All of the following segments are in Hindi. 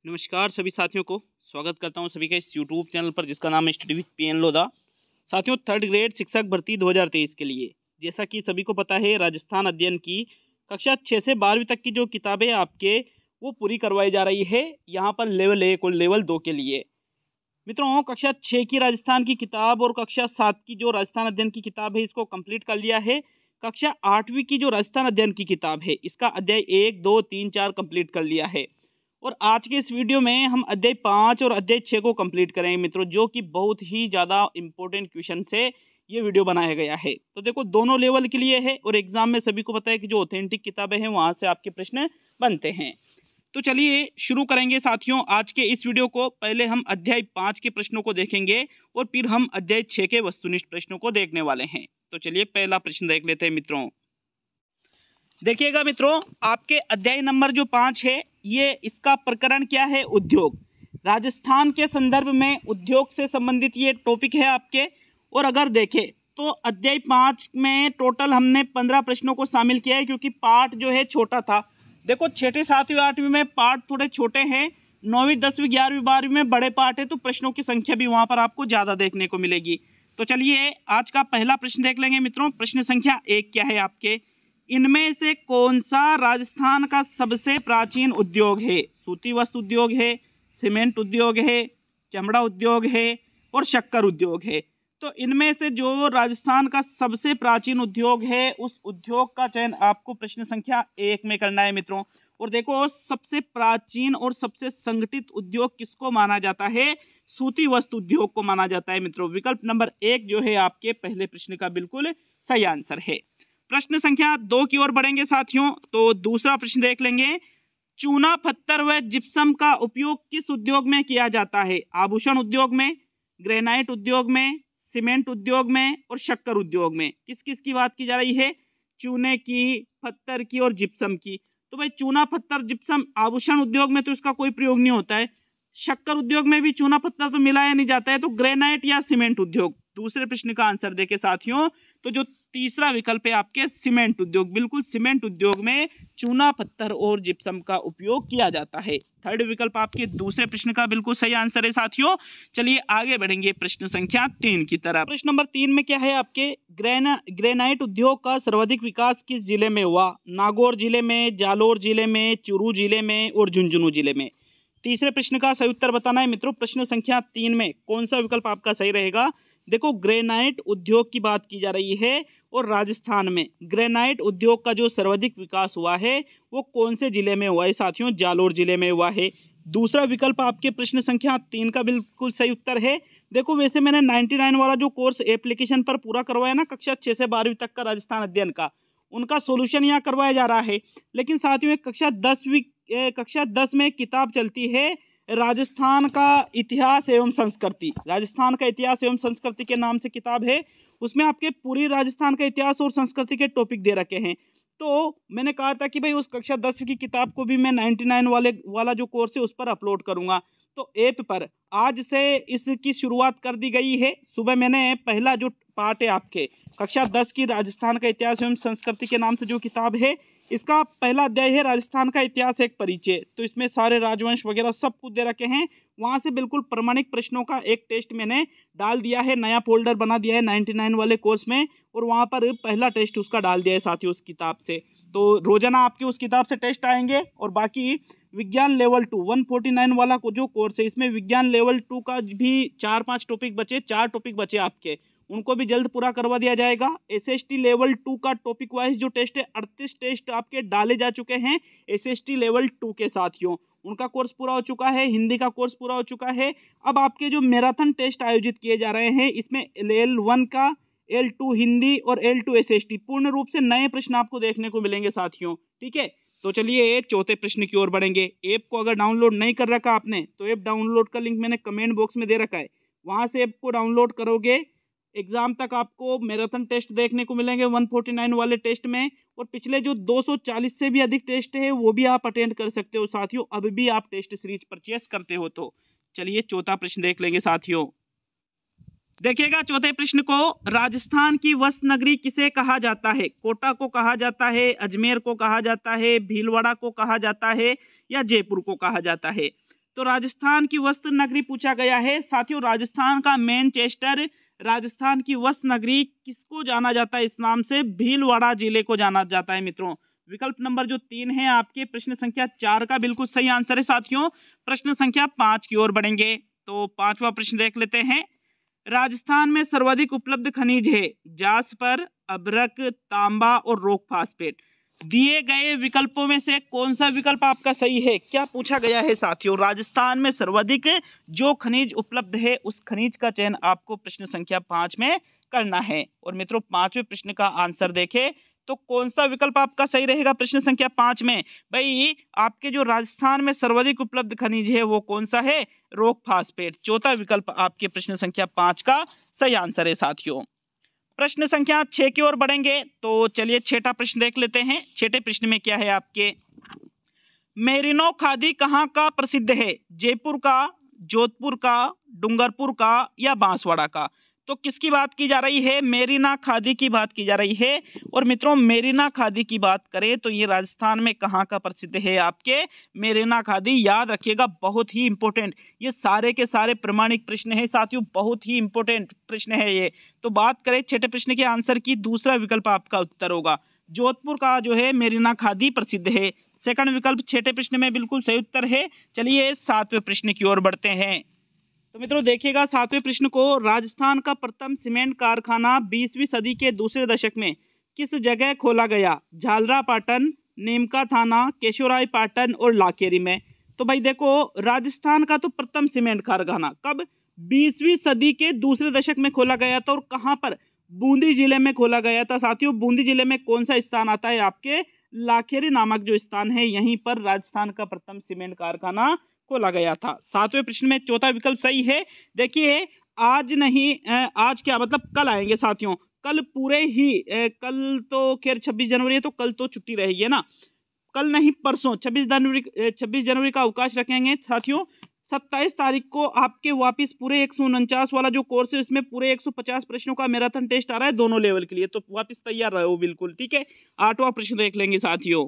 नमस्कार सभी साथियों को स्वागत करता हूं सभी का इस यूट्यूब चैनल पर जिसका नाम है स्टडी विद पीएन लोधा। साथियों, थर्ड ग्रेड शिक्षक भर्ती 2023 के लिए जैसा कि सभी को पता है, राजस्थान अध्ययन की कक्षा 6 से 12वीं तक की जो किताबें आपके वो पूरी करवाई जा रही है यहाँ पर लेवल 1 और लेवल 2 के लिए। मित्रों, कक्षा 6 की राजस्थान की किताब और कक्षा 7 की जो राजस्थान अध्ययन की किताब है इसको कंप्लीट कर लिया है। कक्षा 8वीं की जो राजस्थान अध्ययन की किताब है इसका अध्याय 1, 2, 3, 4 कंप्लीट कर लिया है। और आज के इस वीडियो में हम अध्याय 5 और अध्याय 6 को कंप्लीट करेंगे मित्रों, जो कि बहुत ही ज़्यादा इंपॉर्टेंट क्वेश्चन से ये वीडियो बनाया गया है। तो देखो, दोनों लेवल के लिए है और एग्जाम में सभी को पता है कि जो ऑथेंटिक किताबें हैं वहाँ से आपके प्रश्न बनते हैं। तो चलिए शुरू करेंगे साथियों आज के इस वीडियो को। पहले हम अध्याय 5 के प्रश्नों को देखेंगे और फिर हम अध्याय 6 के वस्तुनिष्ठ प्रश्नों को देखने वाले हैं। तो चलिए पहला प्रश्न देख लेते हैं मित्रों। देखिएगा मित्रों, आपके अध्याय नंबर जो 5 है ये इसका प्रकरण क्या है? उद्योग। राजस्थान के संदर्भ में उद्योग से संबंधित ये टॉपिक है आपके। और अगर देखें तो अध्याय 5 में टोटल हमने 15 प्रश्नों को शामिल किया है, क्योंकि पार्ट जो है छोटा था। देखो, 6ठी 7वीं 8वीं में पार्ट थोड़े छोटे हैं, 9वीं 10वीं 11वीं 12वीं में बड़े पार्ट है, तो प्रश्नों की संख्या भी वहाँ पर आपको ज़्यादा देखने को मिलेगी। तो चलिए आज का पहला प्रश्न देख लेंगे मित्रों। प्रश्न संख्या 1 क्या है आपके? इनमें से कौन सा राजस्थान का सबसे प्राचीन उद्योग है? सूती वस्त्र उद्योग है, सीमेंट उद्योग है, चमड़ा उद्योग है और शक्कर उद्योग है। तो इनमें से जो राजस्थान का सबसे प्राचीन उद्योग है उस उद्योग का चयन आपको प्रश्न संख्या 1 में करना है मित्रों। और देखो, सबसे प्राचीन और सबसे संगठित उद्योग किसको माना जाता है? सूती वस्त्र उद्योग को माना जाता है मित्रों। विकल्प नंबर 1 जो है आपके पहले प्रश्न का बिल्कुल सही आंसर है। प्रश्न संख्या 2 की ओर बढ़ेंगे साथियों। तो दूसरा प्रश्न देख लेंगे। चूना पत्थर व जिप्सम का उपयोग किस उद्योग में किया जाता है? आभूषण उद्योग में, ग्रेनाइट उद्योग में, सीमेंट उद्योग में और शक्कर उद्योग में। किस किस की बात की जा रही है? चूने की, पत्थर की और जिप्सम की। तो भाई, चूना पत्थर जिप्सम आभूषण उद्योग में तो इसका कोई प्रयोग नहीं होता है। शक्कर उद्योग में भी चूना पत्थर तो मिलाया नहीं जाता है, तो ग्रेनाइट या सीमेंट उद्योग। दूसरे प्रश्न का आंसर देके साथियों, तो जो तीसरा विकल्प है आपके सीमेंट उद्योग। बिल्कुल, सीमेंट उद्योग में चूना पत्थर और जिप्सम का उपयोग किया जाता है। थर्ड विकल्प आपके दूसरे प्रश्न का बिल्कुल सही आंसर है साथियों। चलिए आगे बढ़ेंगे प्रश्न संख्या 3 की तरफ। प्रश्न नंबर 3 में क्या है आपके? ग्रेनाइट उद्योग का सर्वाधिक विकास किस जिले में हुआ? नागौर जिले में, जालोर जिले में, चूरू जिले में और झुंझुनू जिले में। तीसरे प्रश्न का सही उत्तर बताना है मित्रों। प्रश्न संख्या 3 में कौन सा विकल्प आपका सही रहेगा? देखो, ग्रेनाइट उद्योग की बात की जा रही है और राजस्थान में ग्रेनाइट उद्योग का जो सर्वाधिक विकास हुआ है वो कौन से जिले में हुआ है साथियों? जालोर जिले में हुआ है। दूसरा विकल्प आपके प्रश्न संख्या 3 का बिल्कुल सही उत्तर है। देखो, वैसे मैंने 99 वाला जो कोर्स एप्लीकेशन पर पूरा करवाया ना, कक्षा 6 से 12वीं तक का राजस्थान अध्ययन का, उनका सोल्यूशन यहाँ करवाया जा रहा है। लेकिन साथियों, कक्षा 10 में किताब चलती है राजस्थान का इतिहास एवं संस्कृति। राजस्थान का इतिहास एवं संस्कृति के नाम से किताब है। उसमें आपके पूरी राजस्थान का इतिहास और संस्कृति के टॉपिक दे रखे हैं। तो मैंने कहा था कि भाई उस कक्षा 10 की किताब को भी मैं 99 वाला जो कोर्स है उस पर अपलोड करूंगा। तो ऐप पर आज से इसकी शुरुआत कर दी गई है। सुबह मैंने पहला जो पार्ट है आपके कक्षा 10 की राजस्थान का इतिहास एवं संस्कृति के नाम से जो किताब है, इसका पहला अध्याय है राजस्थान का इतिहास एक परिचय। तो इसमें सारे राजवंश वगैरह सब कुछ दे रखे हैं। वहाँ से बिल्कुल प्रमाणिक प्रश्नों का एक टेस्ट मैंने डाल दिया है, नया फोल्डर बना दिया है 99 वाले कोर्स में, और वहाँ पर पहला टेस्ट उसका डाल दिया है साथियों उस किताब से। तो रोजाना आपके उस किताब से टेस्ट आएंगे। और बाकी विज्ञान लेवल 2 149 वाला को जो कोर्स है, इसमें विज्ञान लेवल 2 का भी 4-5 टॉपिक बचे, 4 टॉपिक बचे आपके, उनको भी जल्द पूरा करवा दिया जाएगा। एसएसटी लेवल 2 का टॉपिक वाइज जो टेस्ट है, 38 टेस्ट आपके डाले जा चुके हैं एसएसटी लेवल 2 के साथियों। उनका कोर्स पूरा हो चुका है, हिंदी का कोर्स पूरा हो चुका है। अब आपके जो मैराथन टेस्ट आयोजित किए जा रहे हैं, इसमें L1 का, L2 हिंदी और L2 एसएसटी, पूर्ण रूप से नए प्रश्न आपको देखने को मिलेंगे साथियों। ठीक है, तो चलिए चौथे प्रश्न की ओर बढ़ेंगे। ऐप को अगर डाउनलोड नहीं कर रखा आपने तो ऐप डाउनलोड का लिंक मैंने कमेंट बॉक्स में दे रखा है, वहां से ऐप को डाउनलोड करोगे। एग्जाम तक आपको मैराथन टेस्ट देखने को मिलेंगे 149 वाले टेस्ट में, और पिछले जो 240 से भी अधिक टेस्ट है वो भी आप अटेंड कर सकते हो साथियों, अब भी आप टेस्ट सीरीज परचेस करते हो तो। चलिए चौथा प्रश्न देख लेंगे साथियों। देखिएगा चौथे प्रश्न को, राजस्थान की वस्त्र नगरी किसे कहा जाता है? कोटा को कहा जाता है, अजमेर को कहा जाता है, भीलवाड़ा को कहा जाता है या जयपुर को कहा जाता है? तो राजस्थान की वस्त्र नगरी पूछा गया है साथियों। राजस्थान का मैनचेस्टर, राजस्थान की वस्त्र नगरी किसको जाना जाता है इस नाम से? भीलवाड़ा जिले को जाना जाता है मित्रों। विकल्प नंबर जो 3 है आपके प्रश्न संख्या 4 का बिल्कुल सही आंसर है साथियों। प्रश्न संख्या 5 की ओर बढ़ेंगे। तो 5वां प्रश्न देख लेते हैं। राजस्थान में सर्वाधिक उपलब्ध खनिज है जास्पर, अभ्रक, तांबा और रॉक फास्फेट। दिए गए विकल्पों में से कौन सा विकल्प आपका सही है? क्या पूछा गया है साथियों? राजस्थान में सर्वाधिक जो खनिज उपलब्ध है उस खनिज का चयन आपको प्रश्न संख्या 5 में करना है। और मित्रों 5वें प्रश्न का आंसर देखें तो कौन सा विकल्प आपका सही रहेगा प्रश्न संख्या 5 में? भाई आपके जो राजस्थान में सर्वाधिक उपलब्ध खनिज है वो कौन सा है? Rock phosphate. चौथा विकल्प आपके प्रश्न संख्या 5 का सही आंसर है साथियों। प्रश्न संख्या 6 की ओर बढ़ेंगे। तो चलिए 6ठा प्रश्न देख लेते हैं। 6ठे प्रश्न में क्या है आपके? मेरिनो खादी कहाँ का प्रसिद्ध है? जयपुर का, जोधपुर का, डूंगरपुर का या बांसवाड़ा का? तो किसकी बात की जा रही है? मेरिना खादी की बात की जा रही है। और मित्रों मेरिना खादी की बात करें तो ये राजस्थान में कहाँ का प्रसिद्ध है आपके? मेरिना खादी। याद रखिएगा बहुत ही इंपॉर्टेंट, ये सारे के सारे प्रमाणिक प्रश्न है साथियों, बहुत ही इंपॉर्टेंट प्रश्न है ये। तो बात करें 6ठे प्रश्न के आंसर की, दूसरा विकल्प आपका उत्तर होगा। जोधपुर का जो है मेरिना खादी प्रसिद्ध है। सेकंड विकल्प 6ठे प्रश्न में बिल्कुल सही उत्तर है। चलिए 7वें प्रश्न की ओर बढ़ते हैं। तो मित्रों देखिएगा 7वें प्रश्न को। राजस्थान का प्रथम सीमेंट कारखाना 20वीं सदी के दूसरे दशक में किस जगह खोला गया? झालरापाटन, नीमका थाना, केशोराय पाटन और लाकेरी में। तो भाई देखो राजस्थान का तो प्रथम सीमेंट कारखाना कब? 20वीं सदी के दूसरे दशक में खोला गया था। और कहाँ पर? बूंदी जिले में खोला गया था साथियों। बूंदी जिले में कौन सा स्थान आता है आपके? लाखेरी नामक जो स्थान है, यहीं पर राजस्थान का प्रथम सीमेंट कारखाना खोला गया था। 7वें प्रश्न में चौथा विकल्प सही है। देखिए आज नहीं, आज क्या मतलब कल आएंगे साथियों। कल पूरे ही कल तो खैर 26 जनवरी है तो कल तो छुट्टी रहेगी ना। कल नहीं परसों 26 जनवरी का अवकाश रखेंगे साथियों। 27 तारीख को आपके वापस पूरे 149 वाला जो कोर्स है इसमें पूरे 150 प्रश्नों का मैराथन टेस्ट आ रहा है दोनों लेवल के लिए। तो वापस तैयार रहो बिल्कुल, ठीक है। 8वां प्रश्न देख लेंगे साथियों।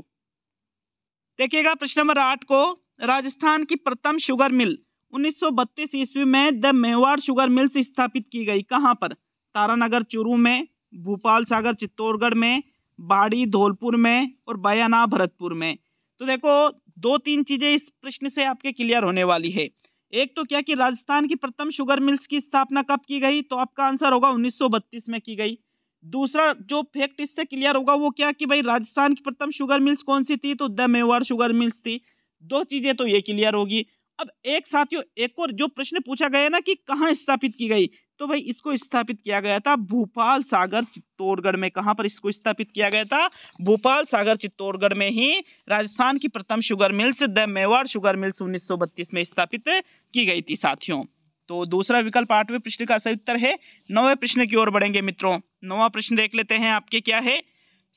देखिएगा प्रश्न नंबर 8 को। राजस्थान की प्रथम शुगर मिल 1932 ईस्वी में द मेवाड़ शुगर मिल्स स्थापित की गई। कहां पर? तारानगर चूरू में, भूपाल सागर चित्तौड़गढ़ में, बाड़ी धौलपुर में और बयाना भरतपुर में। तो देखो 2-3 चीजें इस प्रश्न से आपके क्लियर होने वाली है। एक तो क्या कि राजस्थान की प्रथम शुगर मिल्स की स्थापना कब की गई? तो आपका आंसर होगा 1932 में की गई। दूसरा जो फैक्ट इससे क्लियर होगा वो क्या कि भाई राजस्थान की प्रथम शुगर मिल्स कौन सी थी? तो द मेवाड़ शुगर मिल्स थी। 2 चीजें तो ये क्लियर होगी। अब एक साथियों एक और जो प्रश्न पूछा गया ना कि कहाँ स्थापित की गई, तो भाई इसको स्थापित किया गया था भूपाल सागर चित्तौड़गढ़ में। कहां पर इसको स्थापित किया गया था? भूपाल सागर चित्तौड़गढ़ में ही राजस्थान की प्रथम sugar mills the Mewar sugar mills 1932 में स्थापित की गई थी साथियों। तो दूसरा विकल्प 8वें प्रश्न का सही उत्तर है। 9वें प्रश्न की ओर बढ़ेंगे मित्रों। 9वां प्रश्न देख लेते हैं आपके क्या है?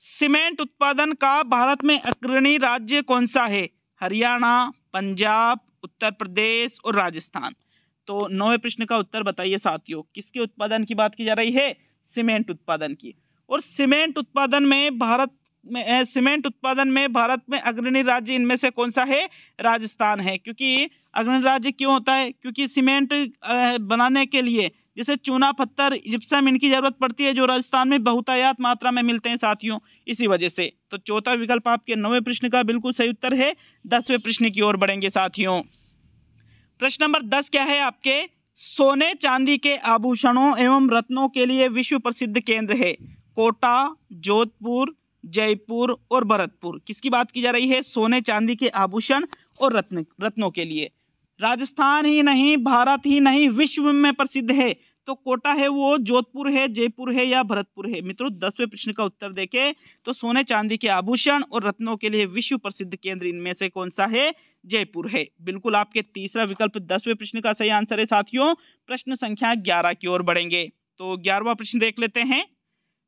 सीमेंट उत्पादन का भारत में अग्रणी राज्य कौन सा है? हरियाणा, पंजाब, उत्तर प्रदेश और राजस्थान। तो 9वें प्रश्न का उत्तर बताइए साथियों। किसके उत्पादन की बात की जा रही है? सीमेंट उत्पादन की। और सीमेंट उत्पादन में भारत में अग्रणी राज्य इनमें से कौन सा है? राजस्थान है। क्योंकि अग्रणी राज्य क्यों होता है? क्योंकि सीमेंट बनाने के लिए जैसे चूना, पत्थर, जिप्सम इनकी जरूरत पड़ती है जो राजस्थान में बहुतायत मात्रा में मिलते हैं साथियों, इसी वजह से। तो चौथा विकल्प आपके 9वें प्रश्न का बिल्कुल सही उत्तर है। 10वें प्रश्न की ओर बढ़ेंगे साथियों। प्रश्न नंबर 10 क्या है आपके? सोने चांदी के आभूषणों एवं रत्नों के लिए विश्व प्रसिद्ध केंद्र है। कोटा, जोधपुर, जयपुर और भरतपुर। किसकी बात की जा रही है? सोने चांदी के आभूषण और रत्नों के लिए। राजस्थान ही नहीं, भारत ही नहीं, विश्व में प्रसिद्ध है। तो कोटा है वो, जोधपुर है, जयपुर है या भरतपुर है? मित्रों 10वें प्रश्न का उत्तर देखें तो सोने चांदी के आभूषण और रत्नों के लिए विश्व प्रसिद्ध केंद्र इनमें से कौन सा है? जयपुर है। बिल्कुल आपके तीसरा विकल्प 10वें प्रश्न का सही आंसर है साथियों। प्रश्न संख्या 11 की ओर बढ़ेंगे। तो 11वां प्रश्न देख लेते हैं।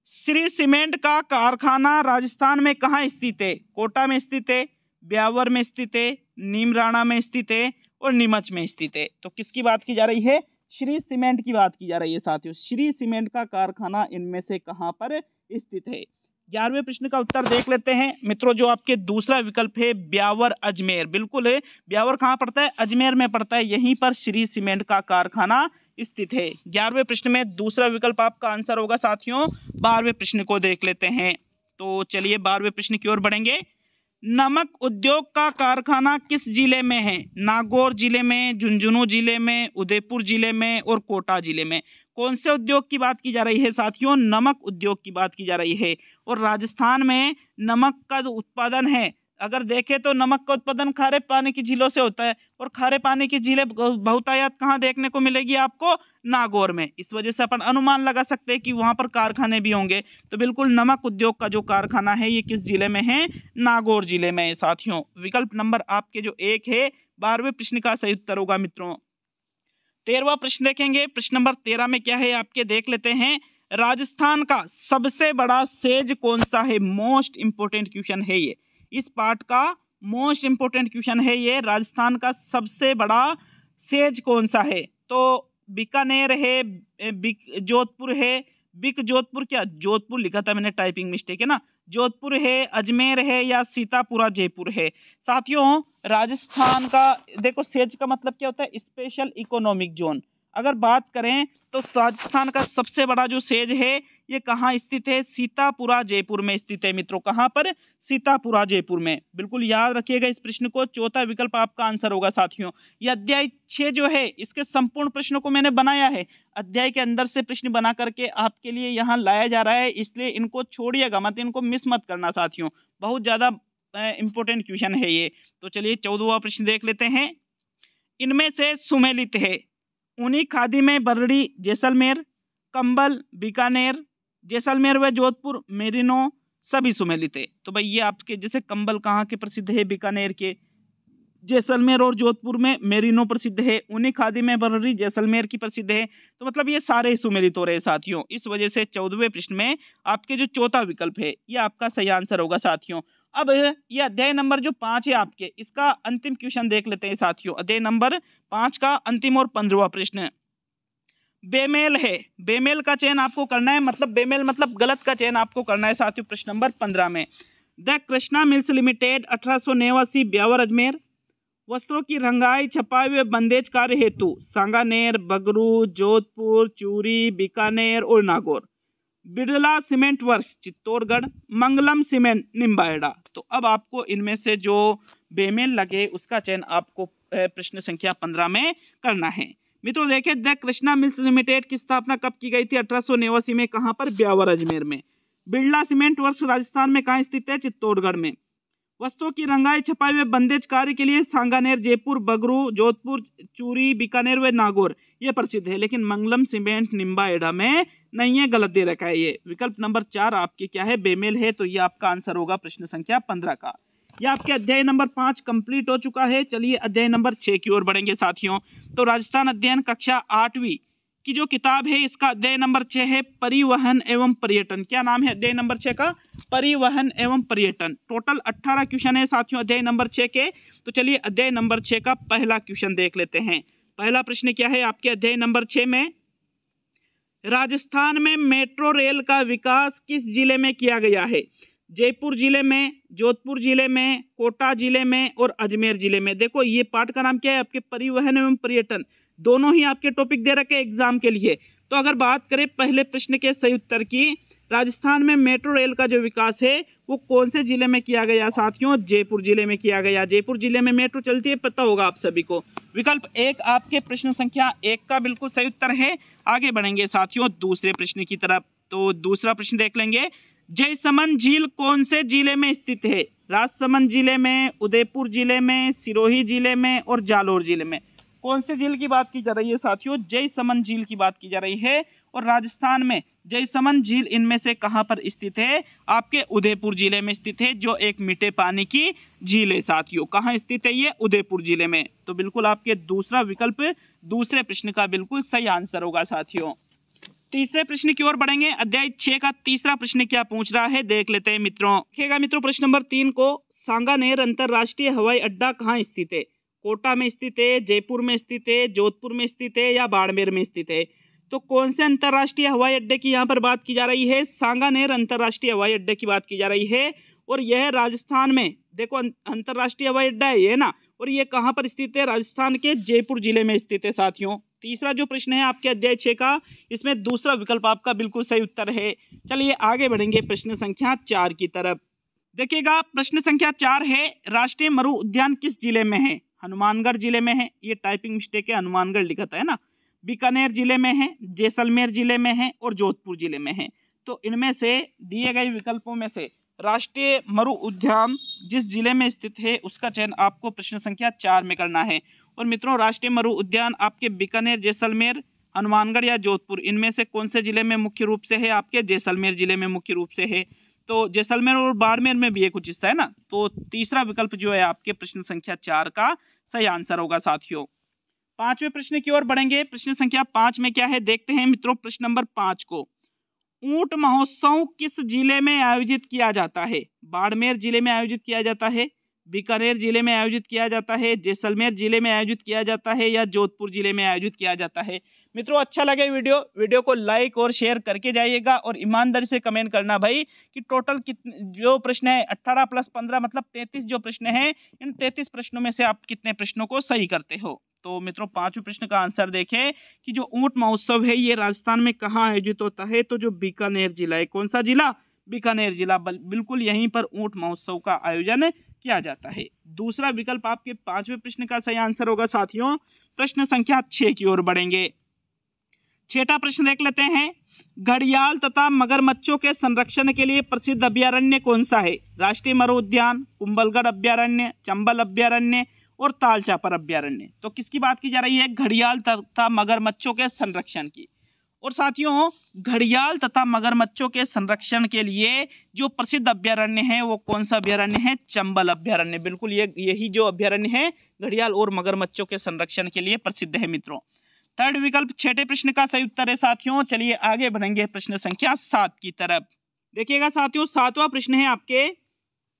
श्री सीमेंट का कारखाना राजस्थान में कहाँ स्थित है? कोटा में स्थित है, ब्यावर में स्थित है, नीमराणा में स्थित है और नीमच में स्थित है। तो किसकी बात की जा रही है? श्री सीमेंट की बात की जा रही है साथियों। श्री सीमेंट का कारखाना इनमें से कहां पर स्थित है? 11वें प्रश्न का उत्तर देख लेते हैं मित्रों। जो आपके दूसरा विकल्प है ब्यावर अजमेर, बिल्कुल है। ब्यावर कहाँ पड़ता है? अजमेर में पड़ता है। यहीं पर श्री सीमेंट का कारखाना स्थित है। 11वें प्रश्न में दूसरा विकल्प आपका आंसर होगा साथियों। 12वें प्रश्न को देख लेते हैं। तो चलिए 12वें प्रश्न की ओर बढ़ेंगे। नमक उद्योग का कारखाना किस जिले में है? नागौर जिले में, झुंझुनू जिले में, उदयपुर जिले में और कोटा जिले में। कौन से उद्योग की बात की जा रही है साथियों? नमक उद्योग की बात की जा रही है। और राजस्थान में नमक का जो उत्पादन है, अगर देखें तो नमक का उत्पादन खारे पानी की झीलों से होता है। और खारे पानी की झीलें बहुतायत कहाँ देखने को मिलेगी आपको? नागौर में। इस वजह से अपन अनुमान लगा सकते हैं कि वहां पर कारखाने भी होंगे। तो बिल्कुल नमक उद्योग का जो कारखाना है ये किस जिले में है? नागौर जिले में है साथियों। विकल्प नंबर आपके जो 1 है 12वें प्रश्न का सही उत्तर होगा मित्रों। 13वां प्रश्न देखेंगे। प्रश्न नंबर 13 में क्या है आपके देख लेते हैं। राजस्थान का सबसे बड़ा सेज कौन सा है? मोस्ट इंपोर्टेंट क्वेश्चन है ये। इस पार्ट का मोस्ट इंपोर्टेंट क्वेश्चन है ये। राजस्थान का सबसे बड़ा सेज कौन सा है? तो बीकानेर है, जोधपुर है, जोधपुर, क्या जोधपुर लिखा था मैंने, टाइपिंग मिस्टेक है ना। जोधपुर है, अजमेर है या सीतापुरा जयपुर है। साथियों राजस्थान का देखो, सेज का मतलब क्या होता है? Special economic zone. अगर बात करें तो राजस्थान का सबसे बड़ा जो सेज है ये कहाँ स्थित है? सीतापुरा जयपुर में स्थित है मित्रों। कहाँ पर? सीतापुरा जयपुर में। बिल्कुल याद रखिएगा इस प्रश्न को। चौथा विकल्प आपका आंसर होगा साथियों। यह अध्याय 6 जो है इसके संपूर्ण प्रश्नों को मैंने बनाया है। अध्याय के अंदर से प्रश्न बना करके आपके लिए यहाँ लाया जा रहा है, इसलिए इनको छोड़िएगा मत, इनको मिस मत करना साथियों। बहुत ज्यादा इंपॉर्टेंट क्वेश्चन है ये। तो चलिए 14वां प्रश्न देख लेते हैं। इनमें से सुमेलित है। ऊनी खादी में बरड़ी जैसलमेर, कंबल बीकानेर, जैसलमेर व जोधपुर मेरिनो सभी सुमेलित है। तो भाई ये आपके जैसे कंबल कहाँ के प्रसिद्ध है? बीकानेर के। जैसलमेर और जोधपुर में मेरिनो प्रसिद्ध है। ऊनी खादी में बरड़ी जैसलमेर की प्रसिद्ध है। तो मतलब ये सारे सुमेलित हो रहे हैं साथियों। इस वजह से 14वें प्रश्न में आपके जो चौथा विकल्प है ये आपका सही आंसर होगा साथियों। अब ये अध्याय नंबर जो 5 है आपके, इसका अंतिम क्वेश्चन देख लेते हैं साथियों। अध्याय नंबर 5 का अंतिम और 15वां प्रश्न बेमेल है। बेमेल का चयन आपको करना है, मतलब बेमेल मतलब गलत का चयन आपको करना है साथियों। प्रश्न नंबर 15 में the Krishna mills limited 1889 Beawar Ajmer वस्त्रों की रंगाई छपाई व बंदेज कार्य हेतु सांगानेर, बगरू, जोधपुर, चूरी, बीकानेर और नागौर, बिरला सीमेंट वर्क्स चित्तौड़गढ़, मंगलम सीमेंट निम्बाहेड़ा। तो अब आपको इनमें से जो बेमेल लगे उसका चयन आपको प्रश्न संख्या 15 में करना है मित्रों। देखिए द कृष्णा मिल्स लिमिटेड की स्थापना कब की गई थी? 1889 में। कहां पर? ब्यावर अजमेर में। बिरला सीमेंट वर्क्स राजस्थान में कहां स्थित है? चित्तौड़गढ़ में। वस्तुओं की रंगाई छपाई व बंदेज कार्य के लिए सांगानेर, जयपुर, बगरू, जोधपुर, चूरी, बीकानेर व नागौर ये प्रसिद्ध है। लेकिन मंगलम सीमेंट निम्बाहेड़ा में नहीं है, गलत दे रखा है ये। विकल्प नंबर 4 आपके क्या है? बेमेल है। तो ये आपका आंसर होगा प्रश्न संख्या 15 का। यह आपके अध्याय नंबर 5 कंप्लीट हो चुका है। चलिए अध्याय नंबर 6 की ओर बढ़ेंगे साथियों। तो राजस्थान अध्ययन कक्षा 8वीं की जो किताब है इसका अध्याय नंबर 6 है परिवहन एवं पर्यटन। क्या नाम है अध्याय नंबर 6 का? परिवहन एवं पर्यटन। टोटल 18 क्वेश्चन है साथियों अध्याय नंबर 6 के। तो चलिए अध्याय नंबर 6 का पहला क्वेश्चन देख लेते हैं। पहला प्रश्न क्या है आपके अध्याय नंबर 6 में? राजस्थान में मेट्रो रेल का विकास किस जिले में किया गया है? जयपुर जिले में, जोधपुर जिले में, कोटा जिले में और अजमेर जिले में। देखो ये पाठ का नाम क्या है आपके? परिवहन एवं पर्यटन। दोनों ही आपके टॉपिक दे रखे एग्जाम के लिए। तो अगर बात करें पहले प्रश्न के सही उत्तर की, राजस्थान में मेट्रो रेल का जो विकास है वो कौन से जिले में किया गया साथियों? जयपुर जिले में किया गया। जयपुर जिले में मेट्रो चलती है, पता होगा आप सभी को। विकल्प 1 आपके प्रश्न संख्या 1 का बिल्कुल सही उत्तर है। आगे बढ़ेंगे साथियों दूसरे प्रश्न की तरफ। तो दूसरा प्रश्न देख लेंगे। जयसमंद झील कौन से जिले में स्थित है? राजसमंद जिले में, उदयपुर जिले में, सिरोही जिले में और जालोर जिले में। कौन से झील की बात की जा रही है साथियों? जयसमंद झील की बात की जा रही है। और राजस्थान में जयसमंद झील इनमें से कहां पर स्थित है? आपके उदयपुर जिले में स्थित है, जो एक मीठे पानी की झील है साथियों। कहां स्थित है ये? उदयपुर जिले में। तो बिल्कुल आपके दूसरा विकल्प दूसरे प्रश्न का बिल्कुल सही आंसर होगा साथियों। तीसरे प्रश्न की ओर बढ़ेंगे। अध्याय 6 का तीसरा प्रश्न क्या पूछ रहा है देख लेते हैं मित्रों। देखिएगा मित्रों प्रश्न नंबर 3 को, सांगानेर अंतरराष्ट्रीय हवाई अड्डा कहाँ स्थित है? कोटा में स्थित है, जयपुर में स्थित है, जोधपुर में स्थित है या बाड़मेर में स्थित है? तो कौन से अंतर्राष्ट्रीय हवाई अड्डे की यहाँ पर बात की जा रही है? सांगानेर अंतर्राष्ट्रीय हवाई अड्डे की बात की जा रही है और यह राजस्थान में, देखो अंतर्राष्ट्रीय हवाई अड्डा है ये ना, और ये कहाँ पर स्थित है? राजस्थान के जयपुर जिले में स्थित है साथियों। तीसरा जो प्रश्न है आपके अध्याय 6 का, इसमें दूसरा विकल्प आपका बिल्कुल सही उत्तर है। चलिए आगे बढ़ेंगे प्रश्न संख्या 4 की तरफ। देखिएगा प्रश्न संख्या 4 है, राष्ट्रीय मरु उद्यान किस जिले में है? हनुमानगढ़ जिले में है, ये टाइपिंग मिस्टेक है, हनुमानगढ़ लिखा था है ना। बीकानेर जिले में है, जैसलमेर जिले में है और जोधपुर जिले में है। तो इनमें से दिए गए विकल्पों में से राष्ट्रीय मरु उद्यान जिस जिले में स्थित है उसका चयन आपको प्रश्न संख्या 4 में करना है। और मित्रों राष्ट्रीय मरु उद्यान आपके बीकानेर, जैसलमेर, हनुमानगढ़ या जोधपुर, इनमें से कौन से जिले में मुख्य रूप से है? आपके जैसलमेर जिले में मुख्य रूप से है। तो जैसलमेर और बाड़मेर में भी ये कुछ हिस्सा है ना। तो तीसरा विकल्प जो है आपके प्रश्न संख्या 4 का सही आंसर होगा साथियों। 5वें प्रश्न की ओर बढ़ेंगे। प्रश्न संख्या 5 में क्या है देखते हैं मित्रों। प्रश्न नंबर 5 को, ऊंट महोत्सव किस जिले में आयोजित किया जाता है? बाड़मेर जिले में आयोजित किया जाता है, बीकानेर जिले में आयोजित किया जाता है, जैसलमेर जिले में आयोजित किया जाता है या जोधपुर जिले में आयोजित किया जाता है? मित्रों अच्छा लगे वीडियो को लाइक और शेयर करके जाइएगा और ईमानदारी से कमेंट करना भाई कि टोटल कितने जो प्रश्न है 18 + 15 मतलब 33 जो प्रश्न है, इन 33 प्रश्नों में से आप कितने प्रश्नों को सही करते हो। तो मित्रों 5वें प्रश्न का आंसर देखें कि जो ऊंट महोत्सव है ये राजस्थान में कहाँ आयोजित होता है? तो जो बीकानेर जिला है, कौन सा जिला? बीकानेर जिला, बिल्कुल यहीं पर ऊंट महोत्सव का आयोजन किया जाता है। दूसरा विकल्प आपके 5वें प्रश्न का सही आंसर होगा साथियों। प्रश्न संख्या 6 की ओर बढ़ेंगे। 6वां प्रश्न देख लेते हैं। घड़ियाल तथा मगरमच्छों के संरक्षण के लिए प्रसिद्ध अभयारण्य कौन सा है? राष्ट्रीय मरु उद्यान, कुंभलगढ़ अभयारण्य, चंबल अभयारण्य और तालचापर अभयारण्य। तो किसकी बात की जा रही है? घड़ियाल तथा मगरमच्छों के संरक्षण की। और साथियों घड़ियाल तथा मगरमच्छों के संरक्षण के लिए जो प्रसिद्ध अभयारण्य है वो कौन सा अभयारण्य है? चंबल अभयारण्य। बिल्कुल यही जो अभयारण्य है घड़ियाल और मगरमच्छों के संरक्षण के लिए प्रसिद्ध है मित्रों। थर्ड विकल्प 6ठे प्रश्न का सही उत्तर है साथियों। चलिए आगे बढ़ेंगे प्रश्न संख्या 7 की तरफ। देखिएगा साथियों 7वां प्रश्न है आपके,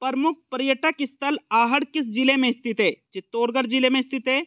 प्रमुख पर्यटक स्थल आहड़ किस जिले में स्थित है? चित्तौड़गढ़ जिले में स्थित है,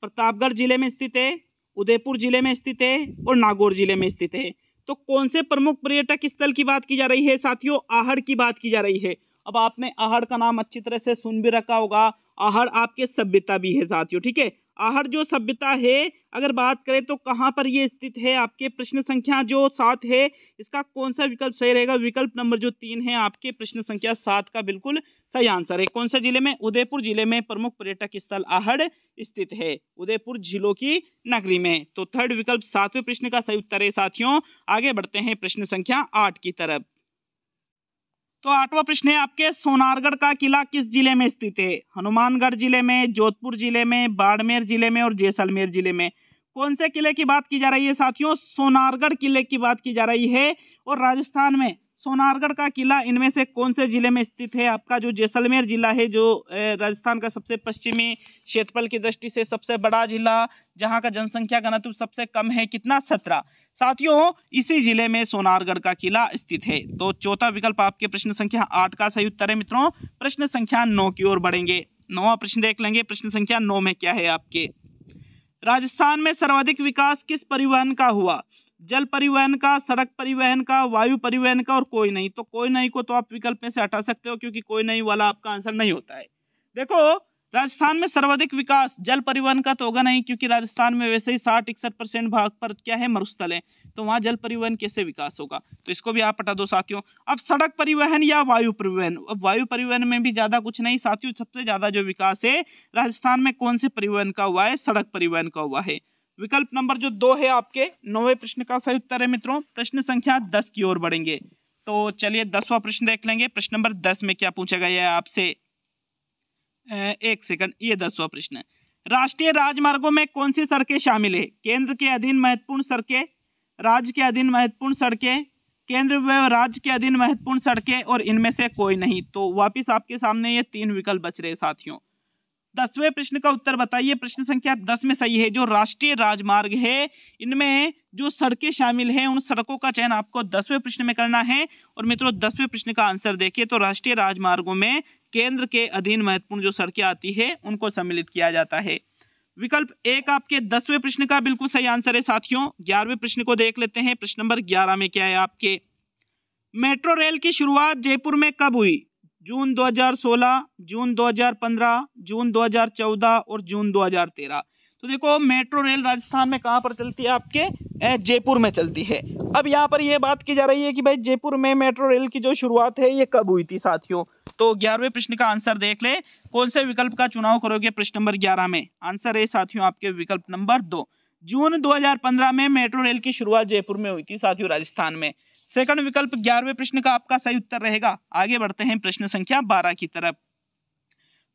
प्रतापगढ़ जिले में स्थित है, उदयपुर जिले में स्थित है और नागौर जिले में स्थित है। तो कौन से प्रमुख पर्यटक स्थल की बात की जा रही है साथियों? आहड़ की बात की जा रही है। अब आपने आहड़ का नाम अच्छी तरह से सुन भी रखा होगा। आहड़ आपके सभ्यता भी है साथियों, ठीक है। आहड़ जो सभ्यता है अगर बात करें तो कहाँ पर ये स्थित है? आपके प्रश्न संख्या जो 7 है इसका कौन सा विकल्प सही रहेगा? विकल्प नंबर जो 3 है आपके प्रश्न संख्या 7 का बिल्कुल सही आंसर है। कौन से जिले में? उदयपुर जिले में प्रमुख पर्यटक स्थल आहड़ स्थित है, उदयपुर जिलों की नगरी में। तो थर्ड विकल्प 7वें प्रश्न का सही उत्तर है साथियों। आगे बढ़ते हैं प्रश्न संख्या 8 की तरफ। तो 8वां प्रश्न है आपके, सोनारगढ़ का किला किस जिले में स्थित है? हनुमानगढ़ जिले में, जोधपुर जिले में, बाड़मेर जिले में और जैसलमेर जिले में। कौन से किले की बात की जा रही है साथियों? सोनारगढ़ किले की बात की जा रही है। और राजस्थान में सोनारगढ़ का किला इनमें से कौन से जिले में स्थित है? आपका जो जैसलमेर जिला है, जो राजस्थान का सबसे पश्चिमी क्षेत्रफल की दृष्टि से सबसे बड़ा जिला, जहां का जनसंख्या घनत्व सबसे कम है, कितना? 17। साथियों इसी जिले में सोनारगढ़ का किला स्थित है। तो चौथा विकल्प आपके प्रश्न संख्या 8 का सही उत्तर है मित्रों। प्रश्न संख्या 9 की ओर बढ़ेंगे। 9वां प्रश्न देख लेंगे। प्रश्न संख्या 9 में क्या है आपके, राजस्थान में सर्वाधिक विकास किस परिवहन का हुआ? जल परिवहन का, सड़क परिवहन का, वायु परिवहन का और कोई नहीं। तो कोई नहीं को तो आप विकल्प में से हटा सकते हो क्योंकि कोई नहीं वाला आपका आंसर नहीं होता है। देखो राजस्थान में सर्वाधिक विकास जल परिवहन का तो होगा नहीं क्योंकि राजस्थान में वैसे ही 60-61% भाग पर क्या है? मरुस्थल है। तो वहां जल परिवहन कैसे विकास होगा? तो इसको भी आप हटा दो साथियों। अब सड़क परिवहन या वायु परिवहन, अब वायु परिवहन में भी ज्यादा कुछ नहीं साथियों। सबसे ज्यादा जो विकास है राजस्थान में कौन से परिवहन का हुआ है? सड़क परिवहन का हुआ है। विकल्प नंबर जो 2 है आपके 9वें प्रश्न का सही उत्तर है मित्रों। प्रश्न संख्या 10 की ओर बढ़ेंगे। तो चलिए 10वां प्रश्न देख लेंगे। प्रश्न नंबर 10 में क्या पूछा गया है आपसे? एक सेकंड, ये 10वां प्रश्न है। राष्ट्रीय राजमार्गों में कौन सी सड़कें शामिल है? केंद्र के अधीन महत्वपूर्ण सड़कें, राज्य के अधीन महत्वपूर्ण सड़कें, केंद्र व राज्य के अधीन महत्वपूर्ण सड़कें और इनमें से कोई नहीं। तो वापिस आपके सामने ये 3 विकल्प बच रहे साथियों। 10वें प्रश्न का उत्तर बताइए। प्रश्न संख्या 10 में सही है, जो राष्ट्रीय राजमार्ग है इनमें जो सड़कें शामिल हैं उन सड़कों का चयन आपको 10वें प्रश्न में करना है। और मित्रों 10वें प्रश्न का आंसर देखिए तो राष्ट्रीय राजमार्गों में केंद्र के अधीन महत्वपूर्ण जो सड़कें आती है उनको सम्मिलित किया जाता है। विकल्प एक आपके 10वें प्रश्न का बिल्कुल सही आंसर है साथियों। 11वें प्रश्न को देख लेते हैं। प्रश्न नंबर 11 में क्या है आपके, मेट्रो रेल की शुरुआत जयपुर में कब हुई? जून 2016, जून 2015, जून 2014 और जून 2013। तो देखो मेट्रो रेल राजस्थान में कहाँ पर चलती है आपके, जयपुर में चलती है। अब यहाँ पर ये बात की जा रही है कि भाई जयपुर में मेट्रो रेल की जो शुरुआत है ये कब हुई थी साथियों। तो 11वें प्रश्न का आंसर देख ले, कौन से विकल्प का चुनाव करोगे प्रश्न नंबर 11 में? आंसर है साथियों आपके विकल्प नंबर 2, जून 2015 में मेट्रो रेल की शुरुआत जयपुर में हुई थी साथियों, राजस्थान में। सेकंड विकल्प 11वें प्रश्न का आपका सही उत्तर रहेगा। आगे बढ़ते हैं प्रश्न संख्या 12 की तरफ।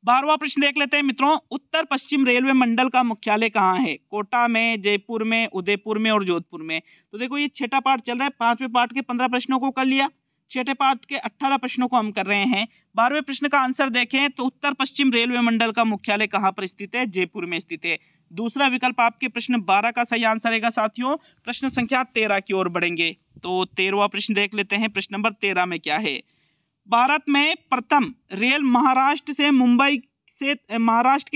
12वां प्रश्न देख लेते हैं मित्रों, उत्तर पश्चिम रेलवे मंडल का मुख्यालय कहाँ है? कोटा में, जयपुर में, उदयपुर में और जोधपुर में। तो देखो ये छठा पार्ट चल रहा है। 5वें पार्ट के 15 प्रश्नों को कर लिया, छठे पार्ट के 18 प्रश्नों को हम कर रहे हैं। 12वें प्रश्न का आंसर देखें तो उत्तर पश्चिम रेलवे मंडल का मुख्यालय कहाँ पर स्थित है? जयपुर में स्थित है। दूसरा विकल्प आपके प्रश्न 12 का सही आंसर रहेगा साथियों। प्रश्न संख्या 13 की ओर बढ़ेंगे। तो 13वां प्रश्न देख लेते हैं। प्रश्न नंबर 13 में क्या है, भारत में प्रथम रेल महाराष्ट्र के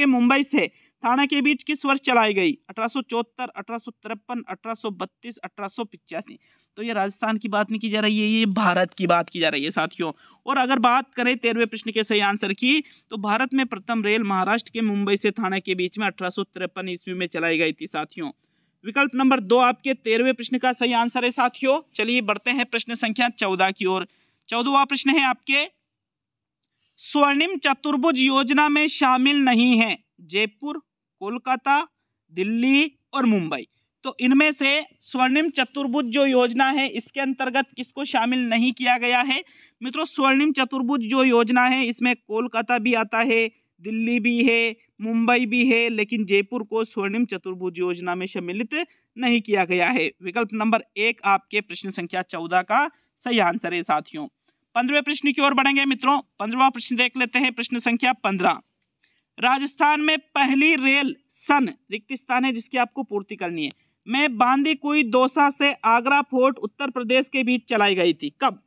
मुंबई से थाने के बीच किस वर्ष चलाई गई? 1874, 1853, 1832, 1885। तो ये राजस्थान की बात नहीं की जा रही है, ये भारत की बात की जा रही है साथियों। और अगर बात करें 13वें प्रश्न के सही आंसर की, तो भारत में प्रथम रेल महाराष्ट्र के मुंबई से थाने के बीच में 1853 ईस्वी में चलाई गई थी साथियों। विकल्प नंबर 2 आपके 13वें प्रश्न का सही आंसर है साथियों। चलिए बढ़ते हैं प्रश्न संख्या 14 की ओर। 14वां प्रश्न है आपके, स्वर्णिम चतुर्भुज योजना में शामिल नहीं है जयपुर, कोलकाता, दिल्ली और मुंबई। तो इनमें से स्वर्णिम चतुर्भुज जो योजना है इसके अंतर्गत किसको शामिल नहीं किया गया है? मित्रों स्वर्णिम चतुर्भुज जो योजना है इसमें कोलकाता भी आता है, दिल्ली भी है, मुंबई भी है, लेकिन जयपुर को स्वर्णिम चतुर्भुज योजना में सम्मिलित नहीं किया गया है। विकल्प नंबर 1 आपके प्रश्न संख्या 14 का सही आंसर है साथियों। 15वें प्रश्न की ओर बढ़ेंगे मित्रों। 15वां प्रश्न देख लेते हैं। प्रश्न संख्या 15, राजस्थान में पहली रेल सन, रिक्त स्थान है जिसकी आपको पूर्ति करनी है, में बांदीकुई दौसा से आगरा फोर्ट उत्तर प्रदेश के बीच चलाई गई थी। कब?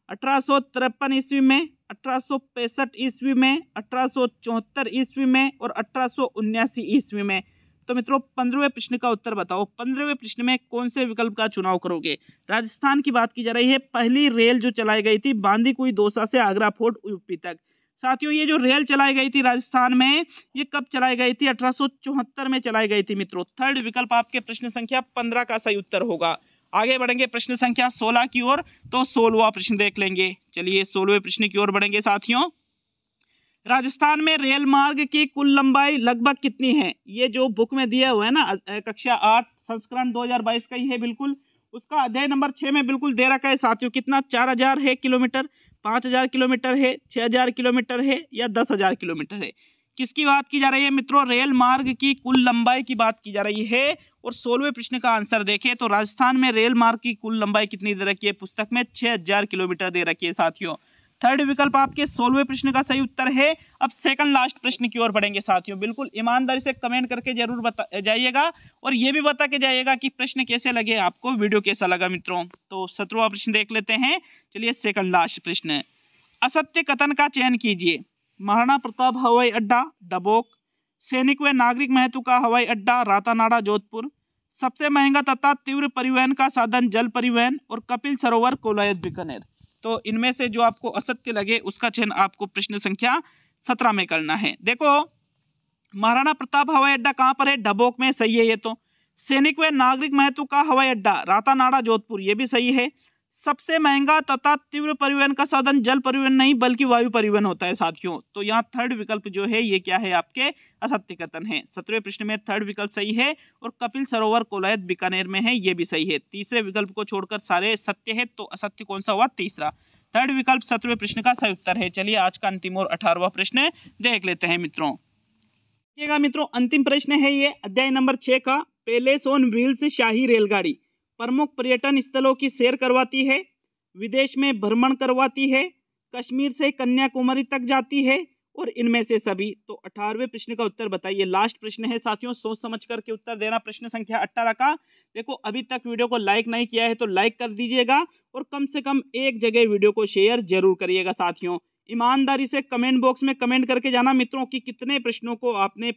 1853 ईस्वी में, 1865 ईस्वी में, 1874 ईस्वी में और 1879 ईस्वी में। तो मित्रों 15वें प्रश्न का उत्तर बताओ। 15वें प्रश्न में कौन से विकल्प का चुनाव करोगे? राजस्थान की बात की जा रही है, पहली रेल जो चलाई गई थी बांदीकुई दौसा से आगरा फोर्ट यूपी तक। साथियों ये जो रेल चलाई गई थी राजस्थान में, ये कब चलाई गई थी? 1874 में चलाई गई थी मित्रों। थर्ड विकल्प आपके प्रश्न संख्या 15 का सही उत्तर होगा। आगे बढ़ेंगे प्रश्न संख्या 16 की ओर। तो 16वां प्रश्न देख लेंगे। चलिए 16वें प्रश्न की ओर बढ़ेंगे साथियों। राजस्थान में रेल मार्ग की कुल लंबाई लगभग कितनी है? ये जो बुक में दिया हुआ है ना, कक्षा 8 संस्करण 2022 का ही है बिल्कुल, उसका अध्याय नंबर 6 में बिल्कुल दे रखा है साथियों। कितना? 4000 है किलोमीटर, 5000 किलोमीटर है, 6000 किलोमीटर है या 10,000 किलोमीटर है। किसकी बात की जा रही है मित्रों? रेल मार्ग की कुल लंबाई की बात की जा रही है। और 16वें प्रश्न का आंसर देखें तो राजस्थान में रेल मार्ग की कुल लंबाई कितनी दे रखी है? पुस्तक में 6000 किलोमीटर दे रखी है साथियों। थर्ड विकल्प आपके 16वें प्रश्न का सही उत्तर है। अब सेकंड लास्ट प्रश्न की ओर बढ़ेंगे साथियों। बिल्कुल ईमानदारी से कमेंट करके जरूर बता जाइएगा और ये भी बता के जाइएगा कि प्रश्न कैसे लगे आपको, वीडियो कैसा लगा मित्रों। तो 17वां प्रश्न देख लेते हैं। चलिए सेकंड लास्ट प्रश्न, असत्य कथन का चयन कीजिए। महाराणा प्रताप हवाई अड्डा डबोक, सैनिक व नागरिक महत्व का हवाई अड्डा रातानाडा जोधपुर, सबसे महंगा तथा तीव्र परिवहन का साधन जल परिवहन और कपिल सरोवर कोलायत बीकानेर। तो इनमें से जो आपको असत्य लगे उसका चयन आपको प्रश्न संख्या 17 में करना है। देखो महाराणा प्रताप हवाई अड्डा कहाँ पर है? डबोक में, सही है ये तो। सैनिक व नागरिक महत्व का हवाई अड्डा रातानाडा जोधपुर, ये भी सही है। सबसे महंगा तथा तीव्र परिवहन का साधन जल परिवहन नहीं बल्कि वायु परिवहन होता है साथियों। तो यहाँ थर्ड विकल्प जो है ये क्या है? आपके असत्य कथन है। 17वें प्रश्न में थर्ड विकल्प सही है और कपिल सरोवर कोलायत बीकानेर में है, ये भी सही है। तीसरे विकल्प को छोड़कर सारे सत्य है, तो असत्य कौन सा हुआ? तीसरा। थर्ड विकल्प 17वें प्रश्न का सही उत्तर है। चलिए आज का अंतिम और 18वां प्रश्न देख लेते हैं मित्रों। देखिएगा मित्रों, अंतिम प्रश्न है ये अध्याय नंबर 6 का। पैलेस ऑन व्हील्स शाही रेलगाड़ी प्रमुख पर्यटन स्थलों की सैर करवाती है, विदेश में भ्रमण करवाती है, कश्मीर से कन्याकुमारी तक जाती है और इनमें से सभी। तो 18वें प्रश्न का उत्तर बताइए। लास्ट प्रश्न है साथियों, सोच समझ करके उत्तर देना। प्रश्न संख्या 18 का। देखो अभी तक वीडियो को लाइक नहीं किया है तो लाइक कर दीजिएगा और कम से कम एक जगह वीडियो को शेयर जरूर करिएगा साथियों। ईमानदारी से कमेंट बॉक्स में कमेंट करके जाना मित्रों कि कितने प्रश्नों को आपने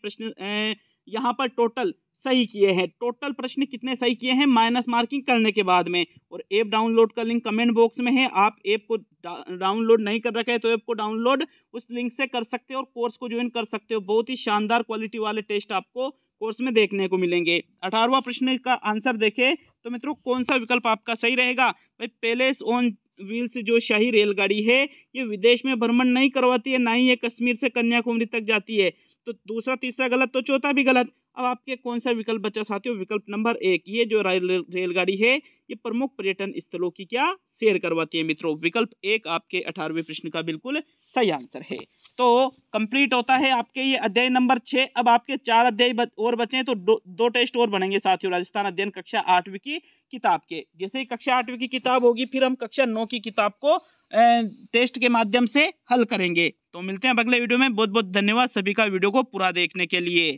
यहाँ पर टोटल सही किए हैं। टोटल प्रश्न कितने सही किए हैं माइनस मार्किंग करने के बाद में। और ऐप डाउनलोड का लिंक कमेंट बॉक्स में है, आप ऐप को डाउनलोड नहीं कर रखा है तो ऐप को डाउनलोड उस लिंक से कर सकते हो और कोर्स को ज्वाइन कर सकते हो। बहुत ही शानदार क्वालिटी वाले टेस्ट आपको कोर्स में देखने को मिलेंगे। 18वां प्रश्न का आंसर देखें तो मित्रों कौन सा विकल्प आपका सही रहेगा? भाई पैलेस ऑन व्हील्स जो शाही रेलगाड़ी है ये विदेश में भ्रमण नहीं करवाती है, ना ही ये कश्मीर से कन्याकुमारी तक जाती है। तो दूसरा तीसरा गलत तो चौथा भी गलत। अब आपके कौन सा विकल्प बचा साथियों? विकल्प नंबर 1, ये जो रेलगाड़ी है ये प्रमुख पर्यटन स्थलों की क्या सैर करवाती है मित्रों। विकल्प 1 आपके 18वें प्रश्न का बिल्कुल सही आंसर है। तो कंप्लीट होता है आपके ये अध्याय नंबर 6। अब आपके 4 अध्याय और बचे हैं तो दो टेस्ट और बनेंगे साथियों राजस्थान अध्ययन कक्षा 8वीं की किताब के। जैसे ही कक्षा 8वीं की किताब होगी फिर हम कक्षा 9 की किताब को टेस्ट के माध्यम से हल करेंगे। तो मिलते हैं अब अगले वीडियो में। बहुत बहुत धन्यवाद सभी का वीडियो को पूरा देखने के लिए।